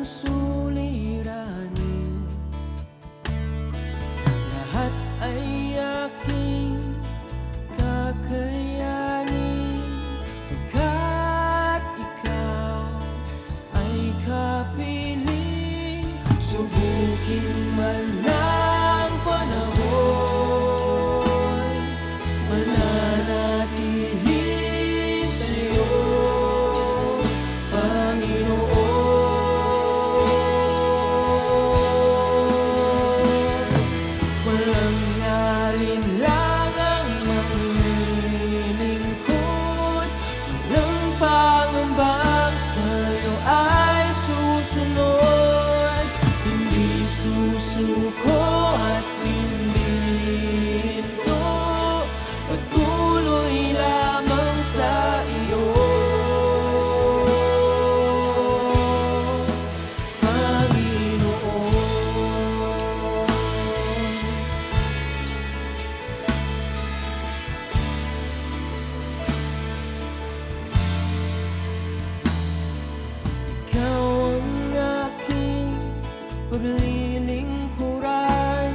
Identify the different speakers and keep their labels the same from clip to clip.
Speaker 1: suliranin, lahat ay aking kakayanin, pagkat ikaw ay kapiling. Subukin man ng panahon, mananatili sa'yo, Panginoon. Walang alinlangang maglilingkod, walang pangambang sa'yo ay susunod. Hindi susuko at hindi ito, patuloy lamang sa iyo, Panginoon. Ikaw ang aking paglilingkuran,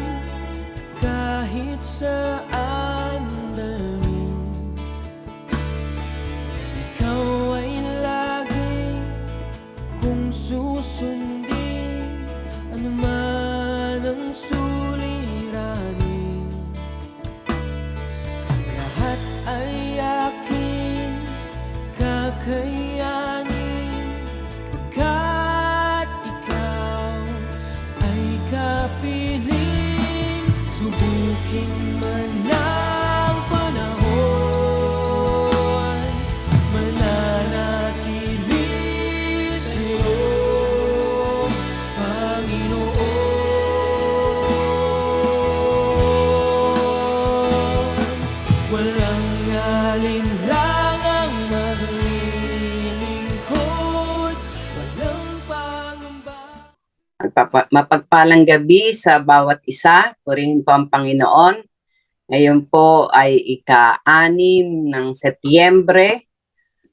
Speaker 1: kahit saan dalhin. Ikaw ay lagi kung susundin, anuman ang suliranin, lahat ay aking kakayanin, pagkat ikaw ay kapiling. Subukin man ng panahon, mananatili sa'yo, Panginoon. Walang alinlangang maglilingkod, walang pangamba.
Speaker 2: Mapagpalang gabi sa bawat isa. Purihin po ang Panginoon. Ngayon po ay ika-6 ng Setyembre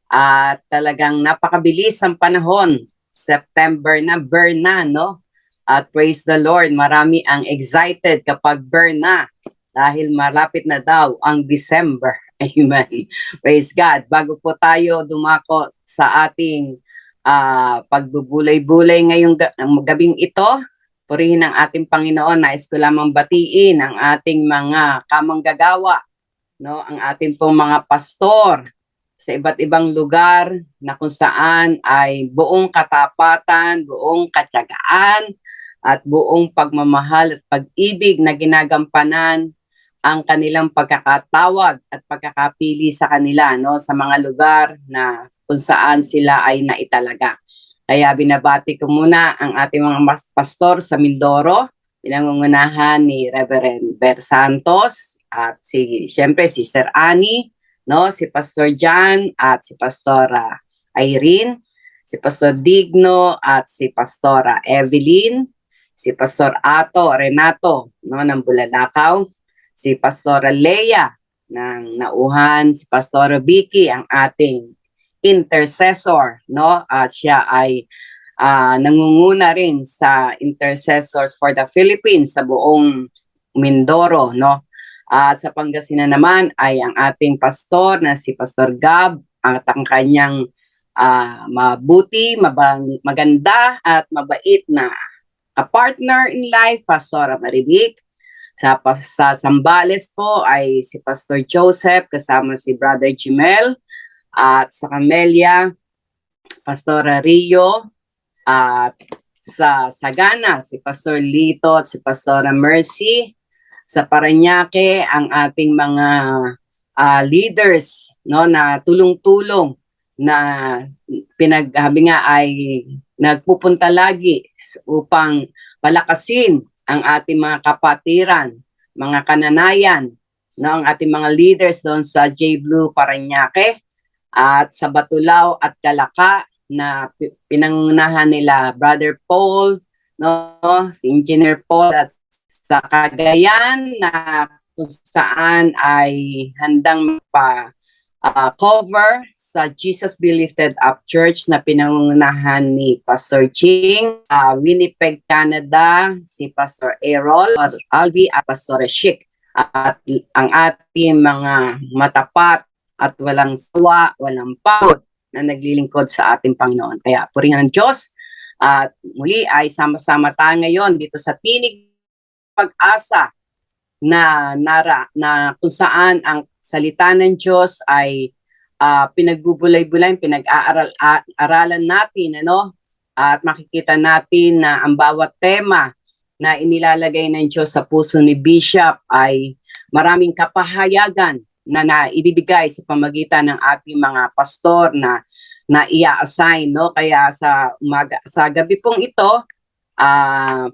Speaker 2: at talagang napakabilis ang panahon. September na, burn na, no? At praise the Lord, marami ang excited kapag burn na dahil malapit na daw ang December. Amen. Praise God. Bago po tayo dumako sa ating pagbubulay-bulay ngayong gabing ito, purihin ang ating Panginoon. Nais ko lamang batiin ang ating mga kamanggagawa, no? Ang ating pong mga pastor sa iba't ibang lugar na kung saan ay buong katapatan, buong katyagaan, at buong pagmamahal at pag-ibig na ginagampanan ang kanilang pagkakatawag at pagkakapili sa kanila, no, sa mga lugar na kung saan sila ay naitalaga. Kaya binabati ko muna ang ating mga pastor sa Mindoro, pinangungunahan ni Reverend Ber Santos at siyempre si Sister Annie, no, si Pastor John at si Pastora Irene, si Pastor Digno at si Pastora Evelyn, si Pastor Ato Renato, no, ng Bulalakaw, si Pastora Leia ng Nauhan, si Pastora Vicky ang ating intercessor, no? At siya ay nangunguna rin sa Intercessors for the Philippines sa buong Mindoro, no? At sa Pangasinan naman ay ang ating pastor na si Pastor Gab at ang kanyang mabuti, maganda at mabait na partner in life, Pastora Maribik. Sa Zambales po ay si Pastor Joseph kasama si Brother Jimel. At sa Camellia, Pastora Rio, at sa Sagana, si Pastor Lito at si Pastora Mercy. Sa Parañaque, ang ating mga leaders, no, na tulong-tulong na pinaghabi nga ay nagpupunta lagi upang palakasin ang ating mga kapatiran, mga kananayan, no, ang ating mga leaders doon sa J. Blue Parañaque. At sa Batulao at Calaca na pinangunahan nila Brother Paul, no, si Engineer Paul, at sa Cagayan na kung saan ay handang magpa-cover sa Jesus Be Lifted Up Church na pinangunahan ni Pastor Ching, Winnipeg, Canada, si Pastor Errol, Albi at Pastor Sheik. At ang ating mga matapat at walang sawa, walang pagod na naglilingkod sa ating Panginoon. Kaya purihan ng Diyos at muli ay sama-sama tayo ngayon dito sa Tinig Pag-asa na kung saan ang salita ng Diyos ay pinagbubulay-bulay, pinag-aaralan natin, ano? At makikita natin na ang bawat tema na inilalagay ng Diyos sa puso ni Bishop ay maraming kapahayagan na naibibigay sa pamagitan ng ating mga pastor na ia-assign, no? Kaya sa gabi pong ito,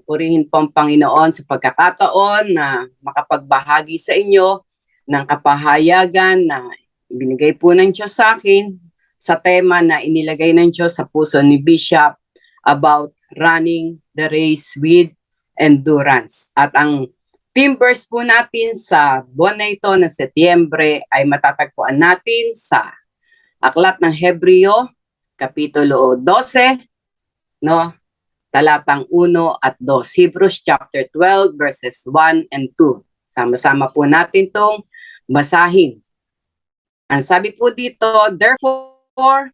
Speaker 2: purihin po ang Panginoon sa pagkakataon na makapagbahagi sa inyo ng kapahayagan na ibinigay po ng Diyos sa akin sa tema na inilagay ng Diyos sa puso ni Bishop about running the race with endurance. At ang theme verse po natin sa buwan na ito na Setyembre ay matatagpuan natin sa Aklat ng Hebreo, Kapitulo 12, no? Talatang 1 at 2. Hebrews chapter 12, verses 1 and 2. Sama-sama po natin itong basahin. Ang sabi po dito, therefore,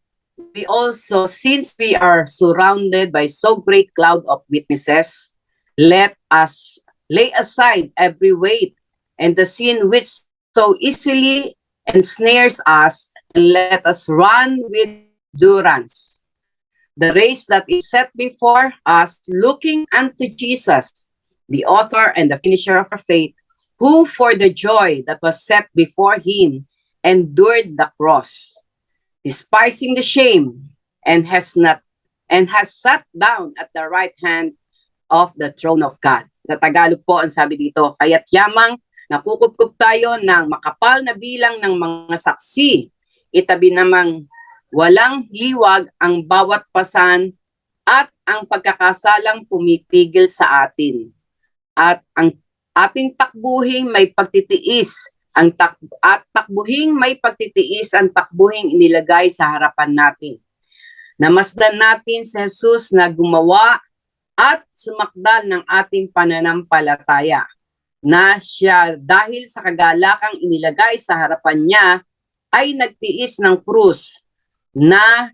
Speaker 2: we also, since we are surrounded by so great cloud of witnesses, let us lay aside every weight and the sin which so easily ensnares us, and let us run with endurance the race that is set before us, looking unto Jesus, the author and the finisher of our faith, who for the joy that was set before him endured the cross, despising the shame, and has sat down at the right hand of the throne of God. Sa Tagalog po, ang sabi dito, kaya't yamang nakukupkup tayo ng makapal na bilang ng mga saksi, itabi namang walang liwag ang bawat pasan at ang pagkakasalang pumipigil sa atin. At ang ating takbuhing may pagtitiis, ang takbuhing inilagay sa harapan natin. Namasdan natin si Jesus na gumawa at sumakdal ng ating pananampalataya, na siya dahil sa kagalakang inilagay sa harapan niya ay nagtiis ng krus na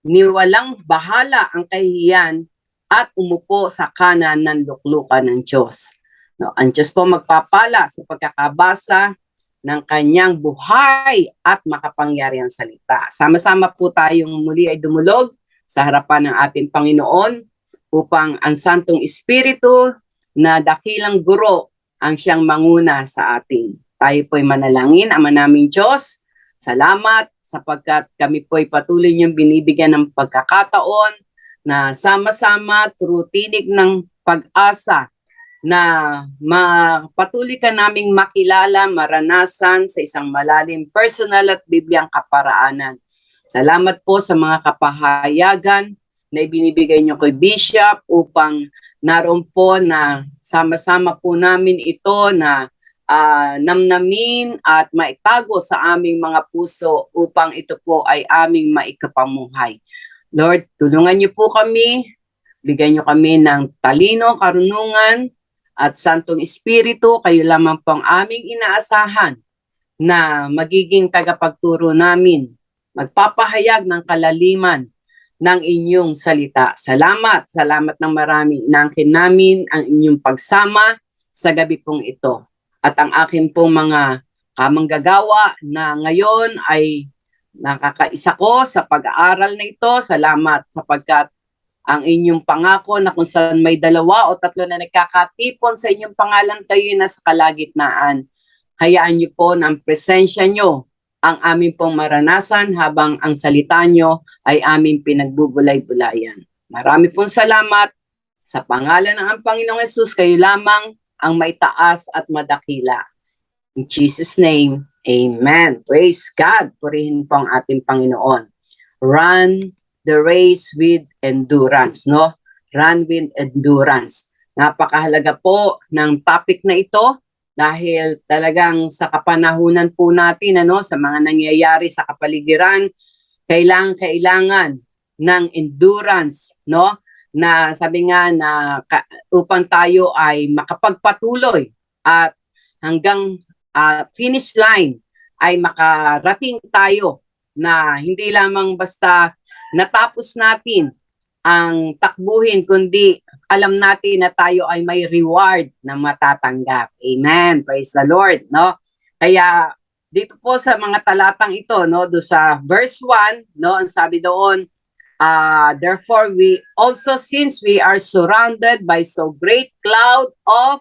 Speaker 2: niwalang bahala ang kahihiyan at umupo sa kanan ng luklukan ng Diyos. No, ang Diyos po magpapala sa pagkakabasa ng kanyang buhay at makapangyarihang salita. Sama-sama po tayong muli ay dumulog sa harapan ng ating Panginoon upang ang Santong Espiritu na dakilang guro ang siyang manguna sa atin. Tayo po'y manalangin. Ama naming Diyos, salamat sapagkat kami po'y patuloy niyong binibigyan ng pagkakataon na sama-sama through Tinig ng Pag-asa na patuloy ka naming makilala, maranasan sa isang malalim personal at bibliang kaparaanan. Salamat po sa mga kapahayagan na ibinibigay niyo kay Bishop upang naroon po na sama-sama po namin ito na namnamin at maitago sa aming mga puso upang ito po ay aming maikapamuhay. Lord, tulungan niyo po kami, bigyan niyo kami ng talino, karunungan, at Santong Espiritu. Kayo lamang po ang aming inaasahan na magiging tagapagturo namin, magpapahayag ng kalaliman ng inyong salita. Salamat ng marami. Inaangkin namin ang inyong pagsama sa gabi pong ito. At ang akin pong mga kamanggagawa na ngayon ay nakakaisa ko sa pag-aaral na ito. Salamat sapagkat ang inyong pangako na kung saan may 2 o 3 na nagkakatipon sa inyong pangalan, kayo na sa kalagitnaan. Hayaan niyo po na ang presensya niyo ang aming pong maranasan habang ang salita nyo ay aming pinagbubulay-bulayan. Marami pong salamat. Sa pangalan ng Panginoong Hesus, kayo lamang ang maitaas at madakila. In Jesus' name, Amen. Praise God. Purihin po ang ating Panginoon. Run the race with endurance, no? Run with endurance. Napakahalaga po ng topic na ito dahil talagang sa kapanahunan po natin, sa mga nangyayari sa kapaligiran, kailangan ng endurance, no? Na sabi nga na upang tayo ay makapagpatuloy at hanggang finish line ay makarating tayo na hindi lamang basta natapos natin ang takbuhin, kundi alam natin na tayo ay may reward na matatanggap. Amen. Praise the Lord, no? Kaya dito po sa mga talatang ito, no, do sa verse 1, no, ang sabi doon, therefore we also, since we are surrounded by so great cloud of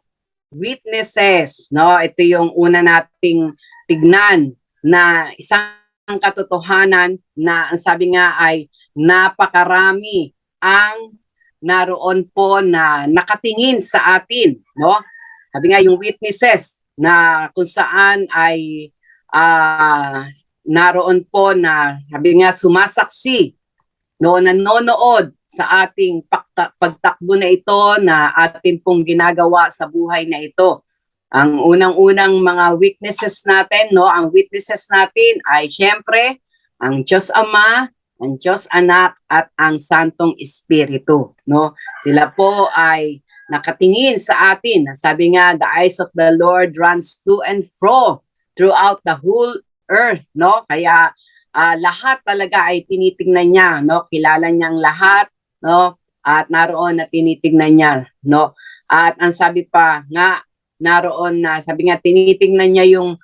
Speaker 2: witnesses, no, ito yung una nating tignan na isang katotohanan na ang sabi nga ay napakarami ang naroon po na nakatingin sa atin, no? Sabi nga yung witnesses na kung saan ay naroon po na sabi nga sumasaksi, no, nanonood sa ating pagtakbo na ito na ating pong ginagawa sa buhay na ito. Ang unang-unang mga witnesses natin, no, ang witnesses natin ay syempre ang Diyos Ama, ang Diyos Anak at ang Santong Espiritu, no? Sila po ay nakatingin sa atin. Sabi nga, the eyes of the Lord runs to and fro throughout the whole earth, no? Kaya lahat talaga ay tinitingnan niya, no? Kilala niyang lahat, no? At naroon na tinitingnan niya, no? At ang sabi pa nga, naroon na, sabi nga, tinitingnan niya yung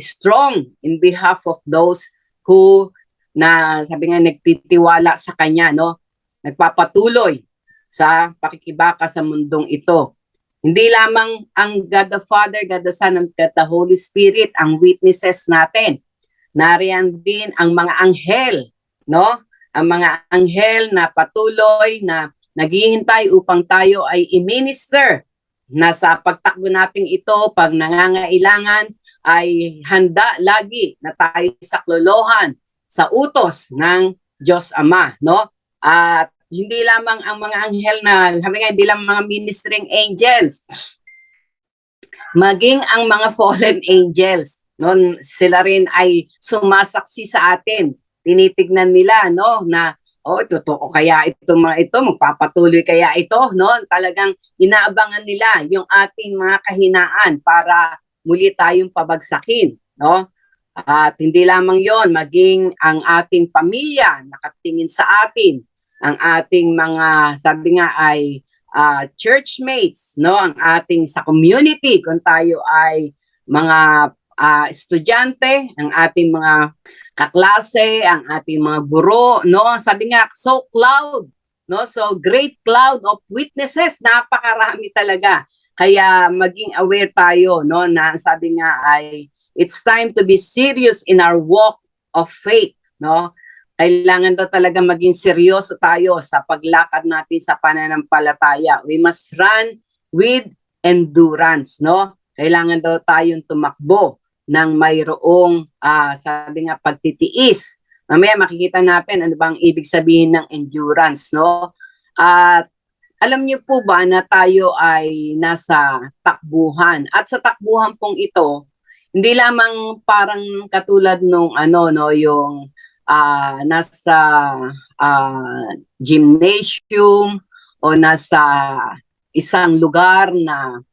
Speaker 2: strong in behalf of those who na sabi nga nagtitiwala sa kanya, no? Nagpapatuloy sa pakikibaka sa mundong ito. Hindi lamang ang God the Father, God the Son, and God the Holy Spirit ang witnesses natin. Nariyan din ang mga anghel, no? Ang mga anghel na patuloy na naghihintay upang tayo ay i-minister na sa pagtakbo natin ito, pag nangangailangan, ay handa lagi na tayo saklolohan sa utos ng Diyos Ama, no? At hindi lamang ang mga anghel na, sabi nga, hindi lang mga ministering angels, maging ang mga fallen angels, no? Sila rin ay sumasaksi sa atin. Tinitignan nila, no, na totoo kaya itong mga ito, magpapatuloy kaya ito, no? Talagang inaabangan nila yung ating mga kahinaan para muli tayong pabagsakin, no? At hindi lamang yon, maging ang ating pamilya nakatingin sa atin, ang ating mga, sabi nga ay churchmates, no? Ang ating sa community, kung tayo ay mga estudyante, ang ating mga kaklase, ang ating mga guro, no? Sabi nga, so cloud, no? So great cloud of witnesses, napakarami talaga. Kaya maging aware tayo, no, na sabi nga ay it's time to be serious in our walk of faith, no? Kailangan daw talaga maging seryoso tayo sa paglakad natin sa pananampalataya. We must run with endurance, no? Kailangan daw tayong tumakbo ng mayroong, sabi nga, pagtitiis. Mamaya makikita natin ano bang ibig sabihin ng endurance, no? At alam niyo po ba na tayo ay nasa takbuhan? At sa takbuhan pong ito, hindi lamang parang katulad nung ano, no, yung nasa gymnasium o nasa isang lugar na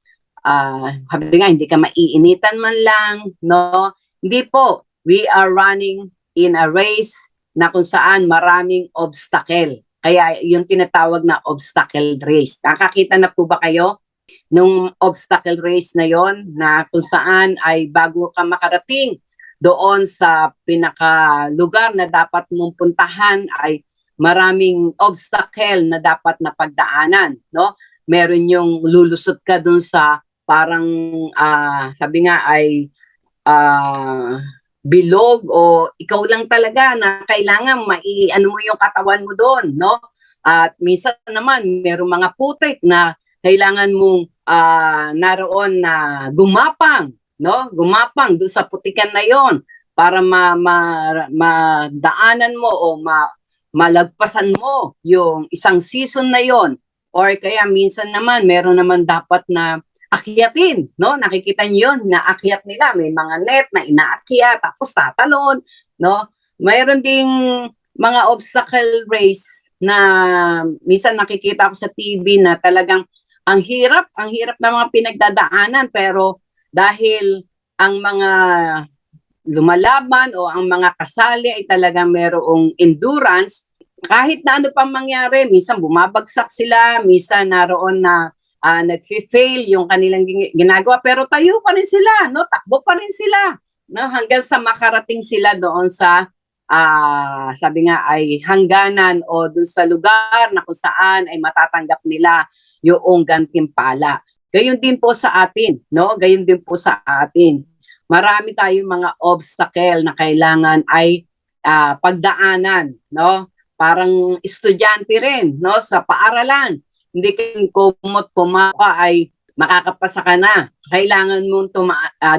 Speaker 2: sabi nga, hindi ka maiinitan man lang, no? Hindi po. We are running in a race na kung saan maraming obstacle. Kaya yung tinatawag na obstacle race. Nakakita na po ba kayo nung obstacle race na yon, na kung saan ay bago ka makarating doon sa pinakalugar na dapat mong puntahan ay maraming obstacle na dapat na pagdaanan, no? Meron yung lulusot ka doon sa parang sabi nga ay bilog o ikaw lang talaga na kailangan ano mo yung katawan mo doon, no? At minsan naman merong mga putik na kailangan mong naroon na gumapang, no? Gumapang doon sa putikan na yon para madaanan mo o malagpasan mo yung isang season na yon. Or kaya minsan naman meron naman dapat na akyatin, no? Nakikita niyo yun, na akyat nila, may mga net na inaakyat, tapos tatalon, no? mayroon ding mga obstacle race na minsan nakikita ko sa TV na talagang ang hirap ng mga pinagdadaanan, pero dahil ang mga lumalaban o ang mga kasali ay talagang merong endurance, kahit na ano pang mangyari, minsan bumabagsak sila, minsan naroon na nag-fail yung kanilang ginagawa, pero tayo pa rin sila, no? Takbo pa rin sila, no? Hanggang sa makarating sila doon sa sabi nga ay hangganan o doon sa lugar na kung saan ay matatanggap nila yung gantimpala. Gayon din po sa atin, no? Gayon din po sa atin. Marami tayong mga obstacle na kailangan ay pagdaanan, no? Parang estudyante rin, no? Sa paaralan, hindi kumot ka ay makakapasa ka na. Kailangan mong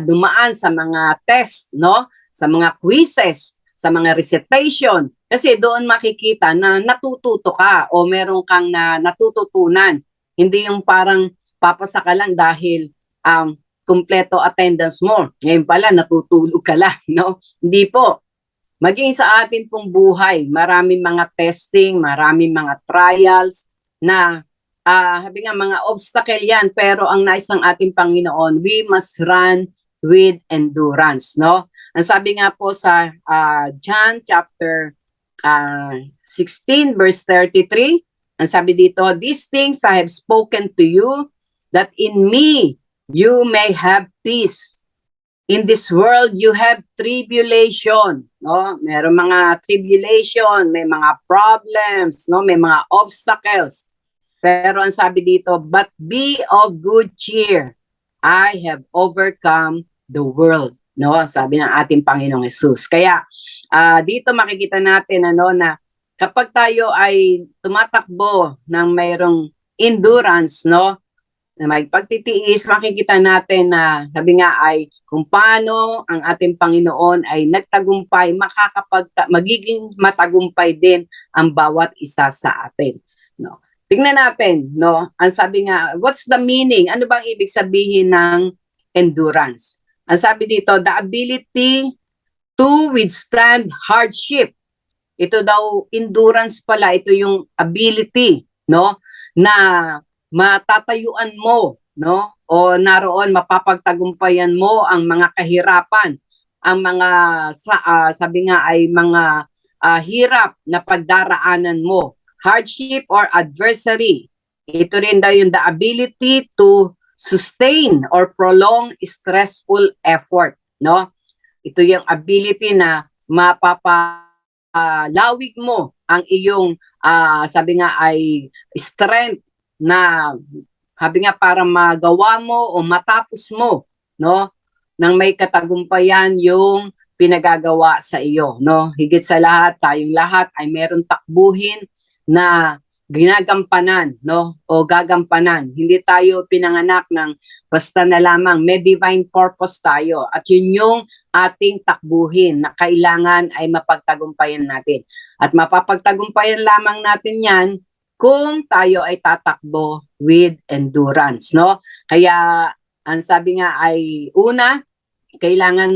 Speaker 2: dumaan sa mga test, no? Sa mga quizzes, sa mga recitation. Kasi doon makikita na natututo ka o meron kang natututunan. Hindi yung parang papasa ka lang dahil kumpleto attendance mo. Ngayon pala, natutulog ka lang, no? Hindi po. Maging sa atin pong buhay, maraming mga testing, maraming mga trials na sabi nga, mga obstacle yan, pero ang nais ng ating Panginoon, we must run with endurance, no? Ang sabi nga po sa John chapter 16 verse 33, ang sabi dito, "These things I have spoken to you, that in me you may have peace. In this world, you have tribulation." No? Meron mga tribulation, may mga problems, no? May mga obstacles. Pero ang sabi dito, "But be of good cheer. I have overcome the world." No? Sabi ng ating Panginoong Hesus. Kaya dito makikita natin na kapag tayo ay tumatakbo ng mayroong endurance, no? Na may pagtitiis, makikita natin na sabi nga ay kung paano ang ating Panginoon ay nagtagumpay, magiging matagumpay din ang bawat isa sa atin, no? Tingnan natin, no? Ang sabi nga, what's the meaning? Ano bang ibig sabihin ng endurance? Ang sabi dito, the ability to withstand hardship. Ito daw, endurance pala, ito yung ability, no? Na matatayuan mo, no? O naroon mapapagtagumpayan mo ang mga kahirapan, ang mga sabi nga ay mga hirap na pagdaraanan mo, hardship or adversary. Ito rin daw yung the ability to sustain or prolong stressful effort, no? Ito yung ability na mapapalawig mo ang iyong sabi nga ay strength na sabi nga para magawa mo o matapos mo, no? Nang may katagumpayan yung pinagagawa sa iyo, no? Higit sa lahat, tayong lahat ay meron takbuhin na ginagampanan, no? O gagampanan. Hindi tayo pinanganak ng basta na lamang, may divine purpose tayo at yun yung ating takbuhin na kailangan ay mapagtagumpayan natin. At mapapagtagumpayan lamang natin yan kung tayo ay tatakbo with endurance, no? Kaya ang sabi nga ay una, kailangan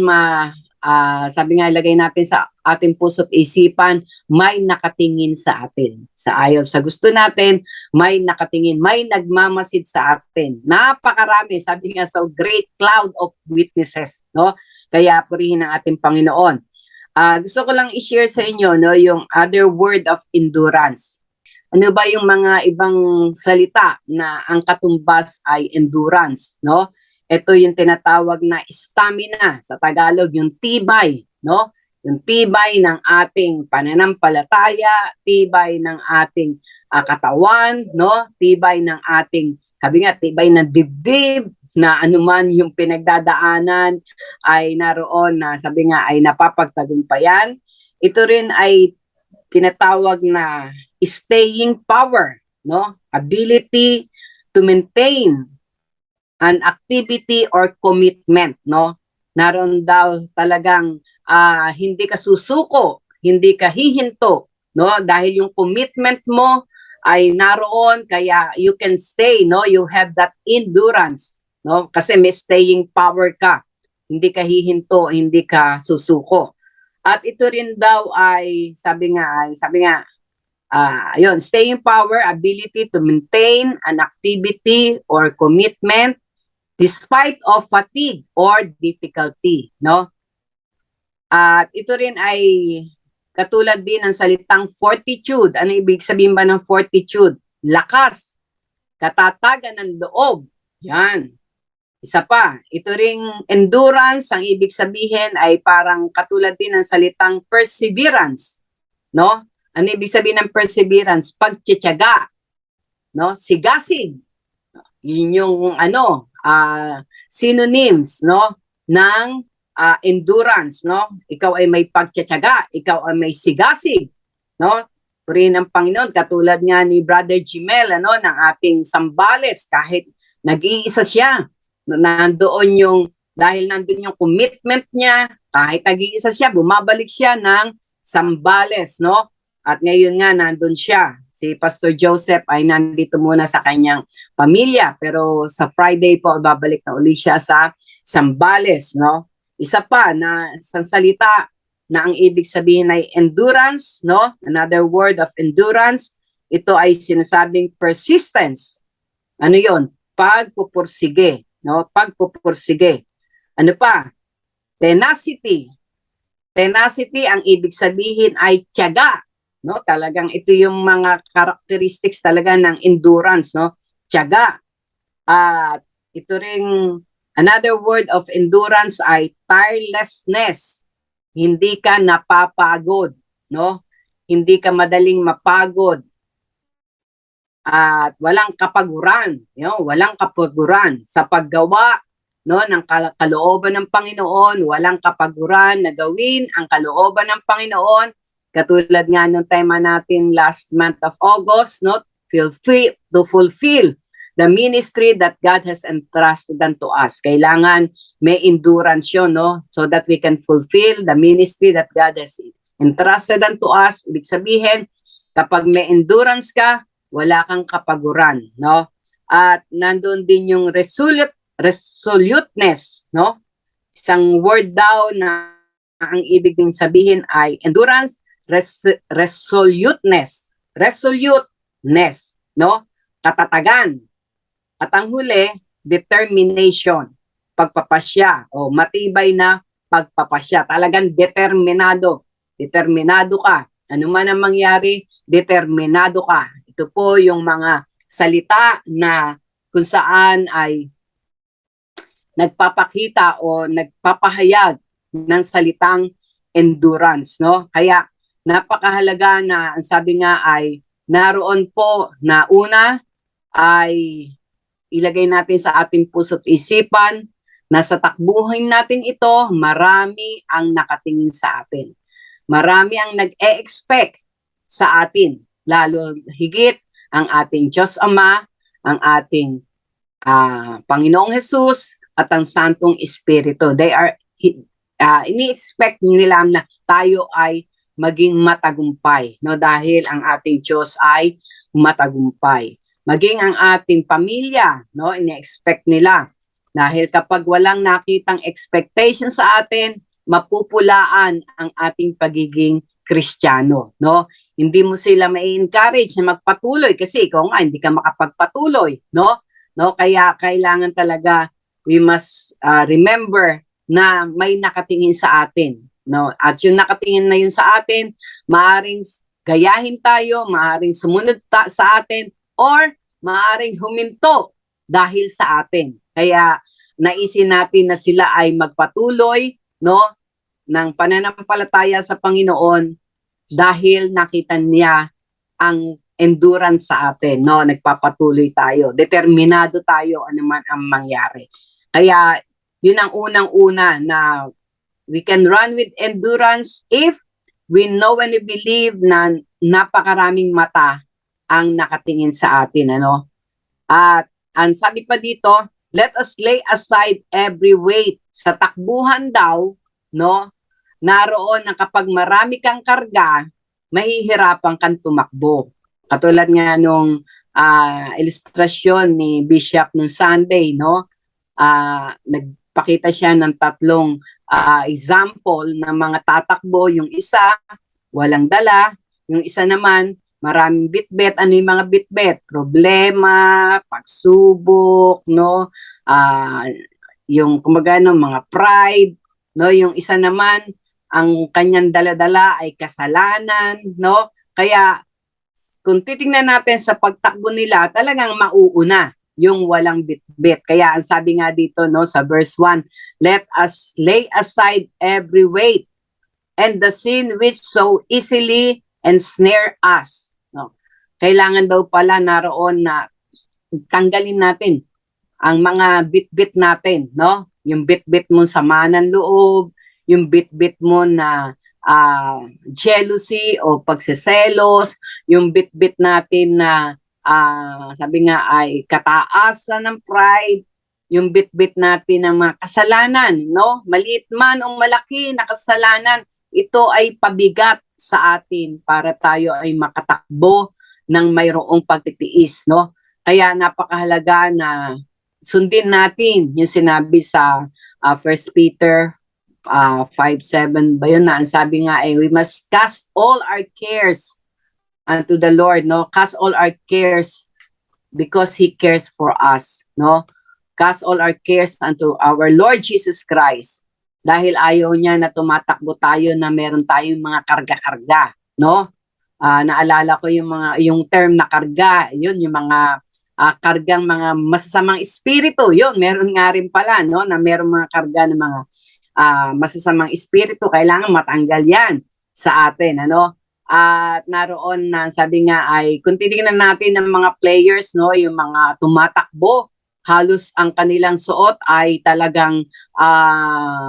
Speaker 2: sabi nga ilagay natin sa ating puso't isipan, may nakatingin sa atin. Sa ayaw, sa gusto natin, may nakatingin, may nagmamasid sa atin. Napakarami, sabi nga, so great cloud of witnesses, no? Kaya purihin ang ating Panginoon. Gusto ko lang i-share sa inyo, no, yung other word of endurance. Ano ba yung mga ibang salita na ang katumbas ay endurance, no? Ito yung tinatawag na stamina, sa Tagalog yung tibay, no? Yung tibay ng ating pananampalataya, tibay ng ating katawan, no? Tibay ng ating, sabi nga, tibay ng dibdib, na anuman yung pinagdadaanan ay naroon na sabi nga ay napapagtagumpayan. Ito rin ay tinatawag na staying power, no? Ability to maintain an activity or commitment, no? Naroon daw talagang hindi ka susuko, hindi ka hihinto, no? Dahil yung commitment mo ay naroon, kaya you can stay, no? You have that endurance, no? Kasi may staying power ka. Hindi ka hihinto, hindi ka susuko. At ito rin daw ay, sabi nga, ayun, staying power, ability to maintain an activity or commitment despite of fatigue or difficulty, no? At ito rin ay katulad din ng salitang fortitude. Ano ibig sabihin ba ng fortitude? Lakas, katatagan ng loob. Yan. Isa pa, ito ring endurance, ang ibig sabihin ay parang katulad din ng salitang perseverance, no? Ano ibig sabihin ng perseverance? Pagtitiyaga, no? Sigasig. Yun yung synonyms, no, ng endurance, no? Ikaw ay may pagtitiyaga, ikaw ay may sigasig, no? Purihin ng Panginoon, katulad nga ni Brother Jimel, ng ating Sambales, kahit nag-iisa siya, nandoon dahil nandun yung commitment niya, kahit nag-iisa siya, bumabalik siya ng Sambales, no? At ngayon nga, nandun siya. Si Pastor Joseph ay nandito muna sa kanyang pamilya, pero sa Friday po, babalik na uli siya sa Sambales, no? Isa pa na sa salita na ang ibig sabihin ay endurance, no? Another word of endurance, ito ay sinasabing persistence. Ano yon? Pagpupursige, no? Pagpupursige. Ano pa? Tenacity. Tenacity, ang ibig sabihin ay tiyaga, no? Talagang ito yung mga characteristics talaga ng endurance, no? Tiyaga. At ito ring another word of endurance ay tirelessness. Hindi ka napapagod, no? Hindi ka madaling mapagod. At walang kapaguran, walang kapaguran sa paggawa, no, ng kalooban ng Panginoon, walang kapaguran na gawin ang kalooban ng Panginoon. Katulad nga ng tema natin last month of August, no, feel free to fulfill the ministry that God has entrusted unto us. Kailangan may endurance yun, no, so that we can fulfill the ministry that God has entrusted unto us. Ibig sabihin, kapag may endurance ka, wala kang kapaguran, no? At nandun din yung resoluteness, no? Isang word daw na ang ibig din sabihin ay endurance, resoluteness, no? Katatagan. At ang huli, determination, pagpapasya o matibay na pagpapasya. Talagang determinado ka. Ano man ang mangyari, determinado ka. Ito po yung mga salita na kung saan ay nagpapakita o nagpapahayag ng salitang endurance, no? Kaya napakahalaga na ang sabi nga ay naroon po na una ay ilagay natin sa ating puso't isipan na sa takbuhin natin ito, marami ang nakatingin sa atin. Marami ang nag-e-expect sa atin, lalo higit ang ating Diyos Ama, ang ating Panginoong Jesus, at ang Santong Espiritu. They are, ini-expect nila na tayo ay maging matagumpay, no? Dahil ang ating Diyos ay matagumpay. Maging ang ating pamilya, no? Ini-expect nila. Dahil kapag walang nakitang expectation sa atin, mapupulaan ang ating pagiging Kristiyano, no? Hindi mo sila mai-encourage na magpatuloy kasi ikaw nga hindi ka makapagpatuloy, no? No, kaya kailangan talaga we must remember na may nakatingin sa atin, no? At yung nakatingin na yun sa atin, maaring gayahin tayo, maaring sumunod sa atin, or maaring huminto dahil sa atin. Kaya naisin natin na sila ay magpatuloy, no, ng pananampalataya sa Panginoon dahil nakita niya ang endurance sa atin, no? Nagpapatuloy tayo, determinado tayo anuman ang mangyari. Kaya yun ang unang-una na we can run with endurance if we know and we believe na napakaraming mata ang nakatingin sa atin, ano? At ang sabi pa dito, let us lay aside every weight. Sa takbuhan daw, no, naroon na kapag marami kang karga, mahihirapan kang tumakbo. Katulad nga nung ilustrasyon ni Bishop nung Sunday, no? Nagpakita siya ng tatlong example ng mga tatakbo, yung isa walang dala, yung isa naman maraming bitbit. Ano yung mga bitbit? Problema, pagsubok, no? Yung kumbaga no, mga pride, no? Yung isa naman ang kanyang dala-dala ay kasalanan, no? Kaya kung titingnan natin sa pagtakbo nila, talagang mauuna yung walang bitbit. Kaya ang sabi nga dito no sa verse 1, let us lay aside every weight and the sin which so easily ensnare us. No? Kailangan daw pala naroon na tanggalin natin ang mga bit-bit natin, no? Yung bit-bit mo sama ng loob, yung bit-bit mo na jealousy o pagseselos, yung bit-bit natin na sabi nga ay kataasan ng pride, yung bit-bit natin ng mga kasalanan, no? Maliit man o malaki na kasalanan, ito ay pabigat sa atin para tayo ay makatakbo ng mayroong pagtitiis, no? Kaya napakahalaga na sundin natin yung sinabi sa 1 Peter 5:7 ba yun na ang sabi nga ay we must cast all our cares unto the Lord, no? Cast all our cares because He cares for us, no? Cast all our cares unto our Lord Jesus Christ. Dahil ayaw niya na tumatakbo tayo na meron tayong mga karga-karga, no? Naalala ko yung term na karga, yun yung mga kargang mga masasamang espiritu, yun meron nga rin pala, no? Na meron mga karga ng mga masasamang espiritu, kailangan matanggal yan sa atin, ano? At naroon na sabi nga ay kung titingnan natin ng mga players, no, yung mga tumatakbo, halos ang kanilang suot ay talagang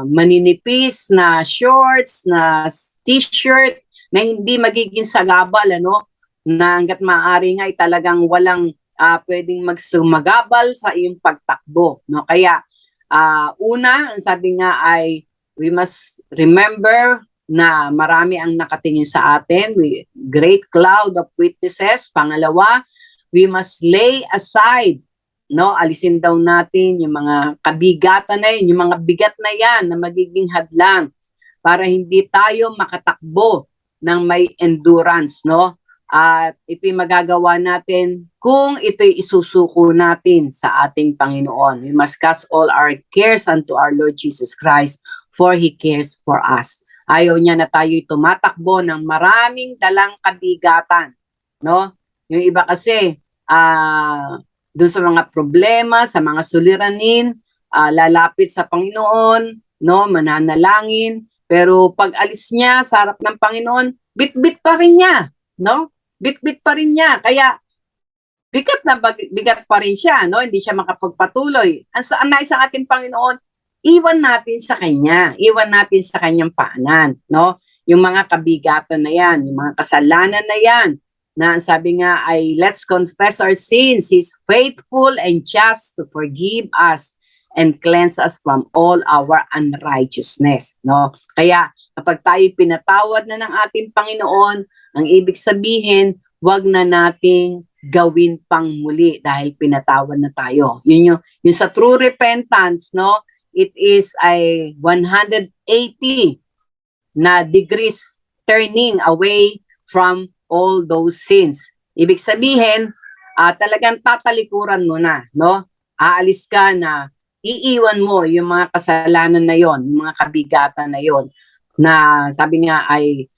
Speaker 2: maninipis na shorts, na t-shirt, na hindi magiging sagabal, ano, na hanggat maaari nga ay talagang walang pwedeng magsumagabal sa iyong pagtakbo, no? Kaya una, ang sabi nga ay we must remember na marami ang nakatingin sa atin, great cloud of witnesses. Pangalawa, we must lay aside, no, alisin daw natin yung mga kabigatan na yun, yung mga bigat na yan na magiging hadlang para hindi tayo makatakbo ng may endurance, no? At ito'y magagawa natin kung ito'y isusuko natin sa ating Panginoon. We must cast all our cares unto our Lord Jesus Christ, for He cares for us. Ayaw niya na tayo'y tumatakbo ng maraming dalang kabigatan, no? Yung iba kasi, doon sa mga problema, sa mga suliranin, lalapit sa Panginoon, no, mananalangin, pero pag alis niya sa harap ng Panginoon, bit-bit pa rin niya, no? Bit-bit pa rin niya. Kaya bigat pa rin siya, no? Hindi siya makapagpatuloy. Ang nais sa ating Panginoon, iwan natin sa Kanya, iwan natin sa Kanyang paanan, no? Yung mga kabigatan na yan, yung mga kasalanan na yan, na sabi nga ay let's confess our sins. He's faithful and just to forgive us and cleanse us from all our unrighteousness, no? Kaya kapag tayo pinatawad na ng ating Panginoon, ang ibig sabihin, wag na nating gawin pang muli dahil pinatawad na tayo. Yun yung sa true repentance, no? It is a 180 na degrees turning away from all those sins. Ibig sabihin, talagang tatalikuran mo na, no? Aalis ka na, iiwan mo yung mga kasalanan na yon, yung mga kabigatan na yon, na sabi nga ay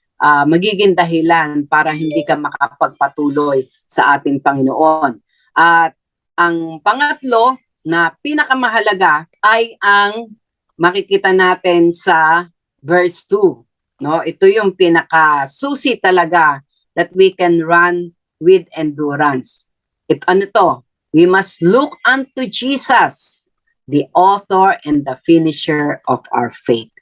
Speaker 2: magiging dahilan para hindi ka makapagpatuloy sa ating Panginoon. At ang pangatlo na pinakamahalaga ay ang makikita natin sa verse 2, no? Ito yung pinakasusi talaga that we can run with endurance. Ano to? We must look unto Jesus, the author and the finisher of our faith.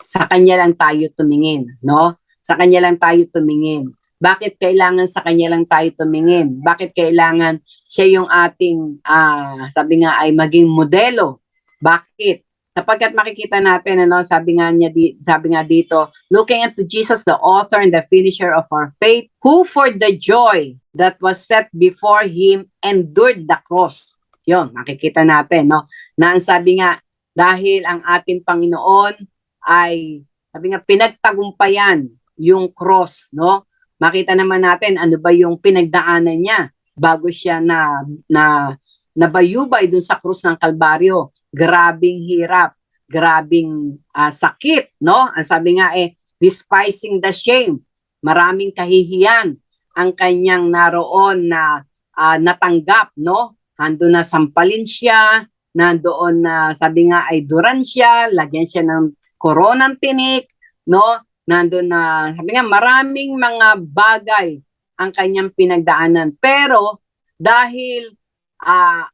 Speaker 2: Sa Kanya lang tayo tumingin, no? Sa Kanya lang tayo tumingin. Bakit kailangan sa Kanya lang tayo tumingin? Bakit kailangan siya yung ating, sabi nga ay maging modelo? Bakit? Sapagkat makikita natin, ano, sabi nga dito, looking unto Jesus, the author and the finisher of our faith, who for the joy that was set before Him endured the cross. Yun, makikita natin, no? Na ang sabi nga, dahil ang ating Panginoon ay, sabi nga, pinagtagumpayan yung cross, no? Makita naman natin ano ba yung pinagdaanan niya bago siya na nabayubay dun sa krus ng Kalbaryo. Grabing hirap, grabing sakit, no? Ang sabi nga despising the shame, maraming kahihiyan ang kanyang naroon na natanggap, no? Nandun na sampalin siya, nandoon na sabi nga ay duran siya, lagyan siya ng koronang tinik, no? Nandun na, sabi nga, maraming mga bagay ang kanyang pinagdaanan. Pero dahil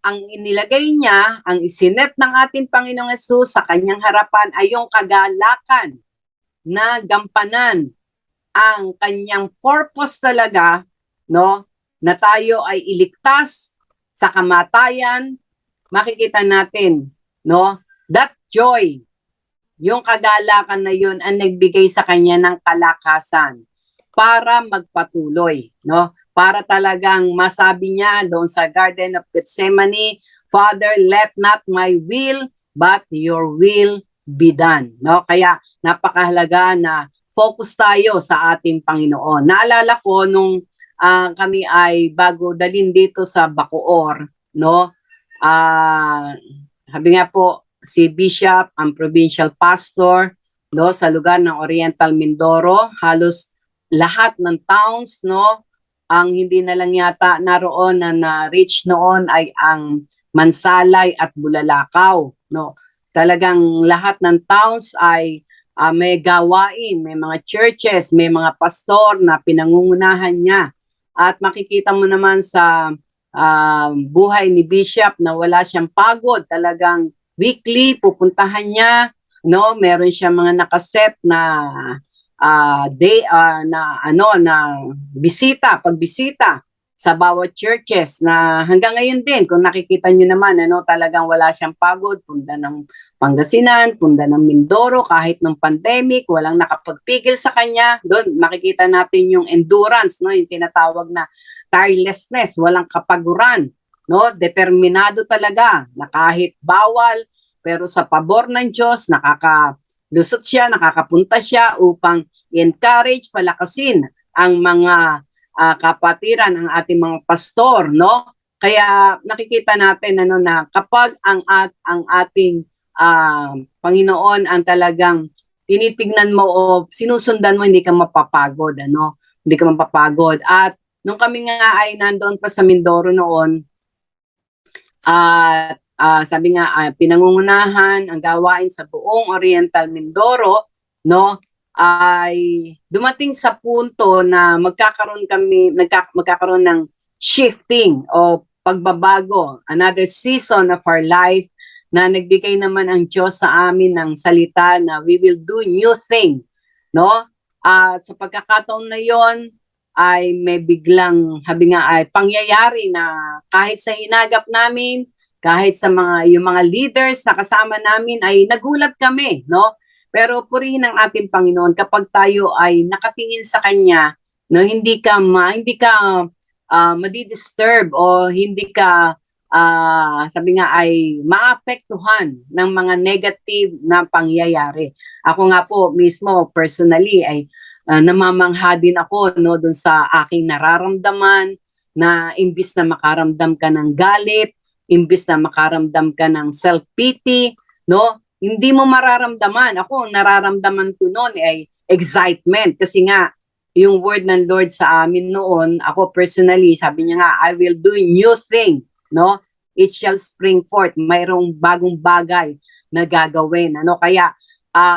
Speaker 2: ang inilagay niya, ang isinet ng ating Panginoong Hesus sa kanyang harapan ay yung kagalakan na gampanan ang kanyang purpose talaga, no? Na tayo ay iligtas sa kamatayan, makikita natin, no? That joy, yung kagalakan na yun ang nagbigay sa kanya ng kalakasan para magpatuloy, no? Para talagang masabi niya doon sa Garden of Gethsemane, Father, let not my will, but your will be done, no? Kaya napakahalaga na focus tayo sa ating Panginoon. Naalala ko nung kami ay bago dalhin dito sa Bacoor, no? Sabi nga po, si Bishop, ang provincial pastor, no, sa lugar ng Oriental Mindoro, halos lahat ng towns, no, ang hindi na lang yata naroon na na-reach noon ay ang Mansalay at Bulalakaw, no. Talagang lahat ng towns ay may gawain, may mga churches, may mga pastor na pinangungunahan niya. At makikita mo naman sa buhay ni Bishop na wala siyang pagod, talagang weekly pupuntahan niya, no, meron siya mga nakaset na na pagbisita sa bawat churches na hanggang ngayon din kung nakikita niyo naman talagang wala siyang pagod, punta ng Pangasinan, punta ng Mindoro kahit ng pandemic, walang nakapagpigil sa kanya. Doon makikita natin yung endurance, no, yung tinatawag na tirelessness, walang kapaguran, no, determinado talaga na kahit bawal pero sa pabor ng Diyos nakakalusot siya, nakakapunta siya upang encourage, palakasin ang mga kapatiran, ang ating mga pastor, no? Kaya nakikita natin na kapag ang ating Panginoon ang talagang tinitignan mo o sinusundan mo, hindi ka mapapagod, Hindi ka mapapagod. At nung kami nga ay nandoon pa sa Mindoro noon, at sabi nga pinangungunahan ang gawain sa buong Oriental Mindoro, no, ay dumating sa punto na magkakaroon ng shifting o pagbabago, another season of our life na nagbigay naman ang Diyos sa amin ng salita na we will do new thing, no? At sa pagkakataon na yon ay may biglang, sabi nga ay pangyayari na kahit sa hinagap namin, kahit sa yung mga leaders na kasama namin ay nagulat kami, no? Pero purihin ang ating Panginoon kapag tayo ay nakatingin sa Kanya, no, hindi ka madidisturb o hindi ka sabi nga ay maapektuhan ng mga negative na pangyayari. Ako nga po mismo personally ay namamangha din ako, no, dun sa aking nararamdaman na imbis na makaramdam ka ng galit, imbis na makaramdam ka ng self-pity, no, hindi mo mararamdaman. Ako, ang nararamdaman ko noon ay excitement kasi nga yung word ng Lord sa amin noon, ako personally, sabi niya nga, I will do new thing, no? It shall spring forth. Mayroong bagong bagay na gagawin, Kaya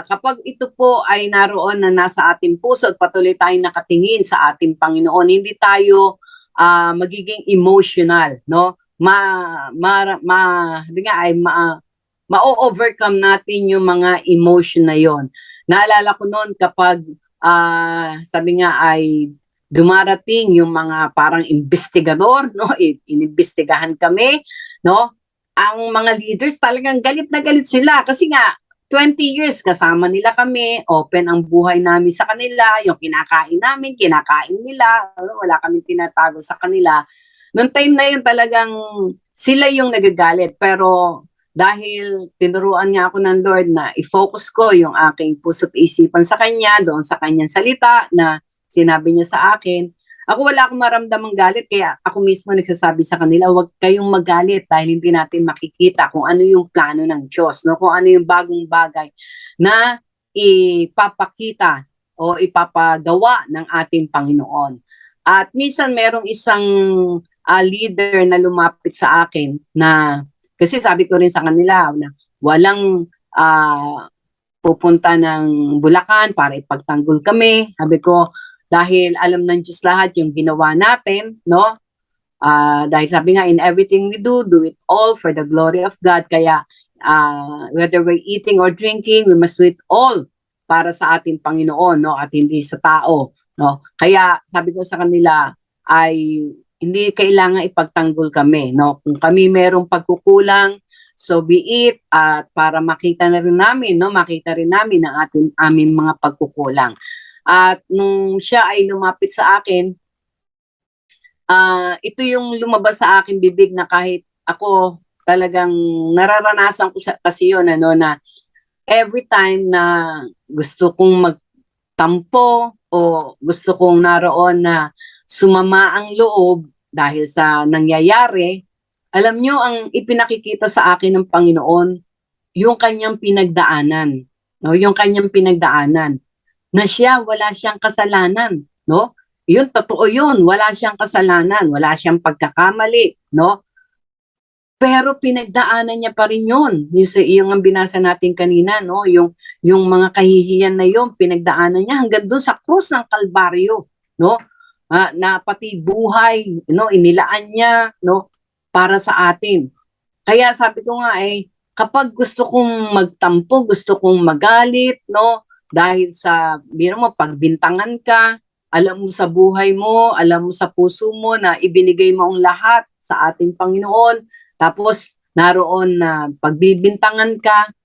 Speaker 2: kapag ito po ay naroon na nasa ating puso at patuloy tayong nakatingin sa ating Panginoon, hindi tayo magiging emotional, no? Ma-overcome natin yung mga emotion na yon. Naalala ko noon kapag sabi nga ay dumarating yung mga parang investigador, no? Inimbestigahan kami, no? Ang mga leaders talagang galit na galit sila kasi nga 20 years kasama nila kami, open ang buhay namin sa kanila, yung kinakain namin, kinakain nila, wala kaming tinatago sa kanila. Noong time na yun talagang sila yung nagagalit, pero dahil tinuruan nga ako ng Lord na i-focus ko yung aking puso't isipan sa Kanya, doon sa Kanyang salita na sinabi niya sa akin. Ako wala akong maramdamang galit, kaya ako mismo nagsasabi sa kanila, huwag kayong magalit dahil hindi natin makikita kung ano yung plano ng Diyos, no? Kung ano yung bagong bagay na ipapakita o ipapagawa ng ating Panginoon. At minsan merong isang leader na lumapit sa akin na, kasi sabi ko rin sa kanila na walang pupunta ng Bulacan para ipagtanggol kami. Sabi ko, dahil alam ng Diyos lahat yung ginawa natin, no? Dahil sabi nga, in everything we do it all for the glory of God. Kaya, whether we're eating or drinking, we must do it all para sa ating Panginoon, no? At hindi sa tao, no? Kaya, sabi ko sa kanila, ay hindi kailangan ipagtanggol kami, no? Kung kami merong pagkukulang, so be it, at para makita na rin namin, no? Makita rin namin ang aming mga pagkukulang. At nung siya ay lumapit sa akin, ito yung lumabas sa aking bibig na kahit ako talagang nararanasan ko kasi yun, ano, na every time na gusto kong magtampo o gusto kong naroon na sumama ang loob dahil sa nangyayari, alam nyo, ang ipinakikita sa akin ng Panginoon, yung kanyang pinagdaanan, no? Yung kanyang pinagdaanan, na siya, wala siyang kasalanan, no? Yun, totoo yun, wala siyang kasalanan, wala siyang pagkakamali, no? Pero pinagdaanan niya pa rin yun. Yung ang binasa natin kanina, no? Yung mga kahihiyan na yun, pinagdaanan niya hanggang doon sa krus ng Kalbaryo, no? Na pati buhay, no, inilaan niya, no, para sa atin. Kaya sabi ko nga, kapag gusto kong magtampo, gusto kong magalit, no, dahil sa, biro mo, pagbintangan ka, alam mo sa buhay mo, alam mo sa puso mo na ibinigay mo ang lahat sa ating Panginoon, tapos naroon na pagbibintangan ka,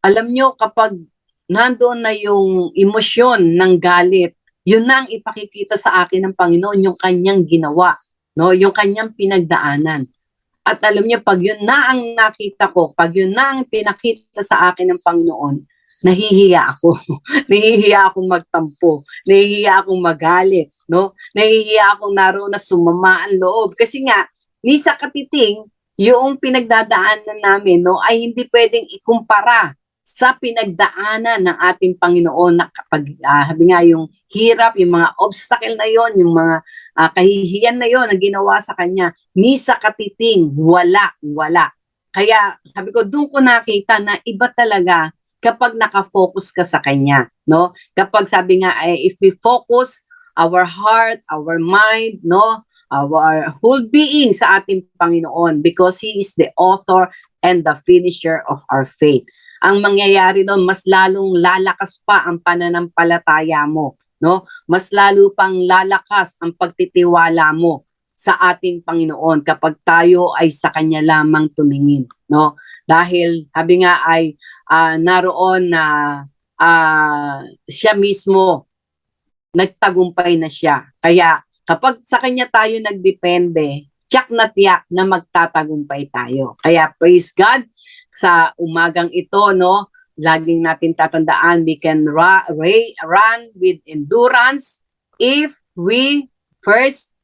Speaker 2: alam nyo, kapag nandoon na yung emosyon ng galit, yun na ang ipakikita sa akin ng Panginoon, yung kanyang ginawa, no? Yung kanyang pinagdaanan. At alam niyo, pag yun na ang nakita ko, pag yun na ang pinakita sa akin ng Panginoon, nahihiya ako. Nahihiya akong magtampo. Nahihiya akong magalit, no? Nahihiya akong naroon na sumama ang loob. Kasi nga, ni sa katiting, yung pinagdadaanan namin, no, ay hindi pwedeng ikumpara sa pinagdaanan ng ating Panginoon na kapag, sabi nga, yung hirap, yung mga obstacle na yon, yung mga kahihiyan na yon na ginawa sa kanya, ni sa katiting, wala. Kaya sabi ko, doon ko nakita na iba talaga kapag nakafocus ka sa kanya, no? Kapag sabi nga, if we focus our heart, our mind, no, our whole being sa ating Panginoon, because He is the author and the finisher of our faith. Ang mangyayari doon, mas lalong lalakas pa ang pananampalataya mo, no? Mas lalo pang lalakas ang pagtitiwala mo sa ating Panginoon kapag tayo ay sa Kanya lamang tumingin, no? Dahil, sabi nga ay, naroon na siya mismo, nagtagumpay na siya. Kaya, kapag sa Kanya tayo nagdepende, tiyak na magtatagumpay tayo. Kaya, praise God, sa umagang ito, no, laging natin tatandaan, we can run with endurance if we first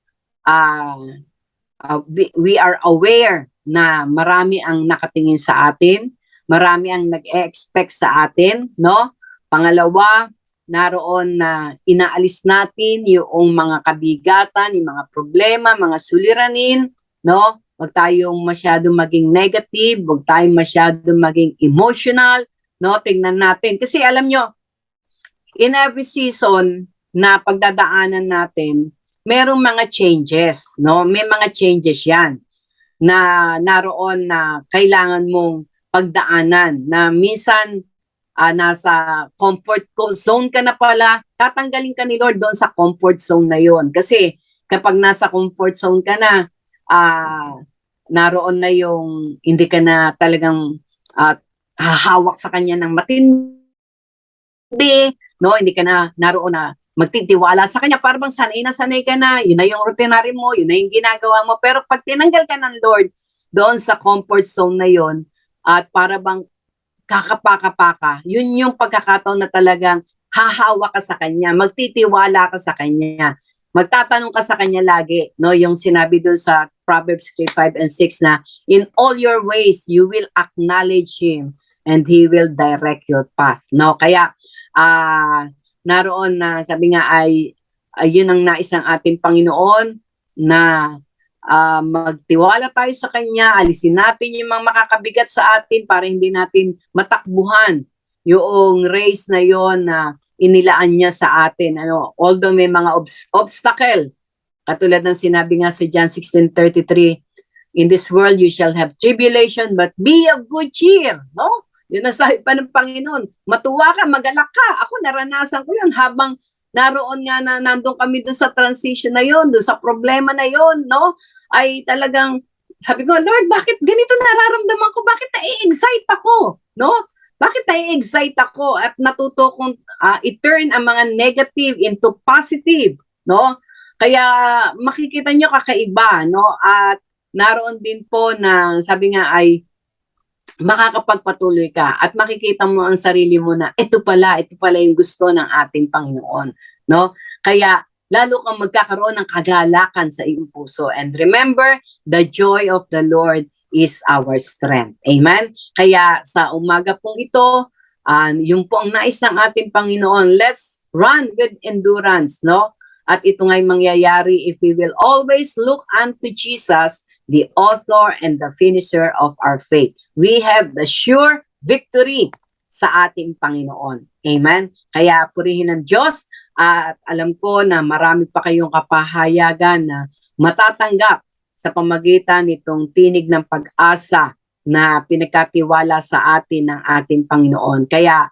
Speaker 2: we are aware na marami ang nakatingin sa atin, marami ang nag-expect sa atin, no? Pangalawa, naroon na inaalis natin yung mga kabigatan, yung mga problema, mga suliranin, no? Huwag tayong masyadong maging negative, huwag tayong masyadong maging emotional, no? Tingnan natin. Kasi alam nyo, in every season na pagdadaanan natin, merong mga changes, no? May mga changes yan na naroon na kailangan mong pagdaanan, na minsan nasa comfort zone ka na pala, tatanggalin ka ni Lord doon sa comfort zone na yon. Kasi kapag nasa comfort zone ka na, naroon na yung hindi ka na talagang hahawak sa kanya ng matindi, no? Hindi ka na naroon na magtitiwala sa kanya, parang sanay na sanay ka na, yun na yung routinary mo, yun na yung ginagawa mo. Pero pag tinanggal ka ng Lord doon sa comfort zone na yon, at para bang kakapaka-paka, yun yung pagkakataon na talagang hahawa ka sa kanya, magtitiwala ka sa kanya, magtatanong ka sa kanya lagi, no? Yung sinabi doon sa Proverbs 3:5 and 6 na, in all your ways, you will acknowledge Him and He will direct your path, no? Kaya, naroon na, sabi nga yun ang nais ng ating Panginoon, na magtiwala tayo sa Kanya, alisin natin yung mga makakabigat sa atin para hindi natin matakbuhan yung race na yon na inilaan niya sa atin. Although may mga obstacle, katulad ng sinabi nga sa John 16:33, in this world you shall have tribulation, but be of good cheer. No? Yun ang sabi pa ng Panginoon. Matuwa ka, magalak ka. Ako, naranasan ko yun habang naroon nga na nandun kami dun sa transition na yon, dun sa problema na yon, no? Ay talagang sabi ko, Lord, bakit ganito nararamdaman ko? Bakit na-excite ako? No? Bakit na-excite ako at natuto kong i-turn ang mga negative into positive, no? Kaya makikita nyo kakaiba, no? At naroon din po na sabi nga ay makakapagpatuloy ka at makikita mo ang sarili mo na ito pala yung gusto ng ating Panginoon, no? Kaya lalo kang magkakaroon ng kagalakan sa iyong puso. And remember, the joy of the Lord is our strength. Amen? Kaya sa umaga pong ito, yung po ang nais ng ating Panginoon, let's run with endurance, no? At ito nga'y mangyayari if we will always look unto Jesus, the author and the finisher of our faith. We have the sure victory sa ating Panginoon. Amen? Kaya purihin ng Diyos at alam ko na marami pa kayong kapahayagan na matatanggap sa pamagitan nitong tinig ng pag-asa na pinagkatiwala sa atin ng ating Panginoon. Kaya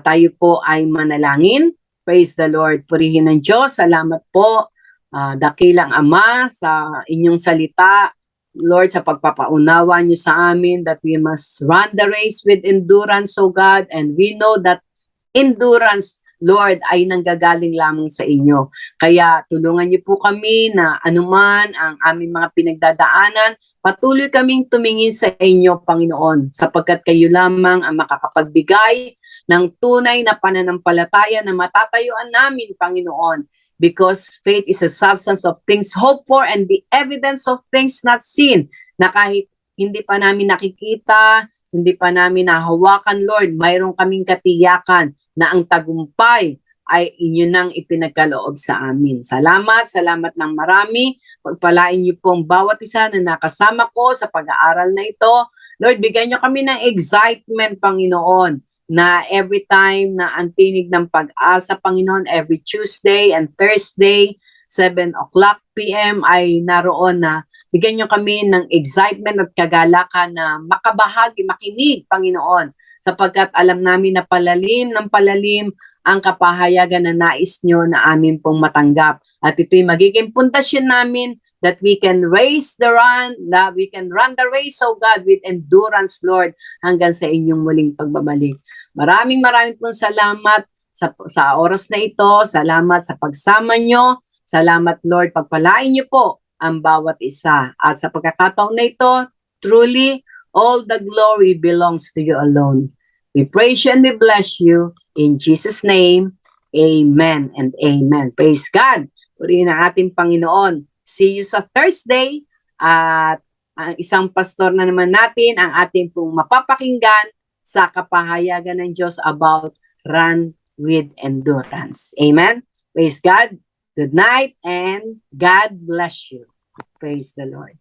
Speaker 2: tayo po ay manalangin. Praise the Lord. Purihin ng Diyos. Salamat po. Dakilang Ama, sa inyong salita, Lord, sa pagpapaunawa niyo sa amin that we must run the race with endurance, O God, and we know that endurance, Lord, ay nanggagaling lamang sa inyo. Kaya tulungan niyo po kami na anuman ang aming mga pinagdadaanan, patuloy kaming tumingin sa inyo, Panginoon, sapagkat kayo lamang ang makakapagbigay ng tunay na pananampalataya na matatayuan namin, Panginoon. Because faith is a substance of things hoped for and the evidence of things not seen. Na kahit hindi pa namin nakikita, hindi pa namin nahawakan, Lord, mayroon kaming katiyakan na ang tagumpay ay inyo nang ipinagkaloob sa amin. Salamat ng marami. Pagpalain niyo po ang bawat isa na nakasama ko sa pag-aaral na ito. Lord, bigyan niyo kami ng excitement, Panginoon, na every time na ang tinig ng pag-asa, Panginoon, every Tuesday and Thursday, 7 o'clock p.m. ay naroon na bigyan niyo kami ng excitement at kagalakan na makabahagi, makinig, Panginoon, sapagkat alam namin na palalim ng palalim ang kapahayagan na nais niyo na amin pong matanggap. At ito'y magiging pundasyon namin that we can that we can run the race, oh God, with endurance, Lord, hanggang sa inyong muling pagbabalik. Maraming pong salamat sa oras na ito. Salamat sa pagsama nyo. Salamat, Lord. Pagpalain nyo po ang bawat isa. At sa pagkakataon na ito, truly, all the glory belongs to you alone. We praise you and we bless you. In Jesus' name, amen and amen. Praise God. Purihin ang ating Panginoon. See you sa Thursday. At ang isang pastor na naman natin ang ating pong mapapakinggan sa kapahayagan ng Diyos about run with endurance. Amen? Praise God. Good night and God bless you. Praise the Lord.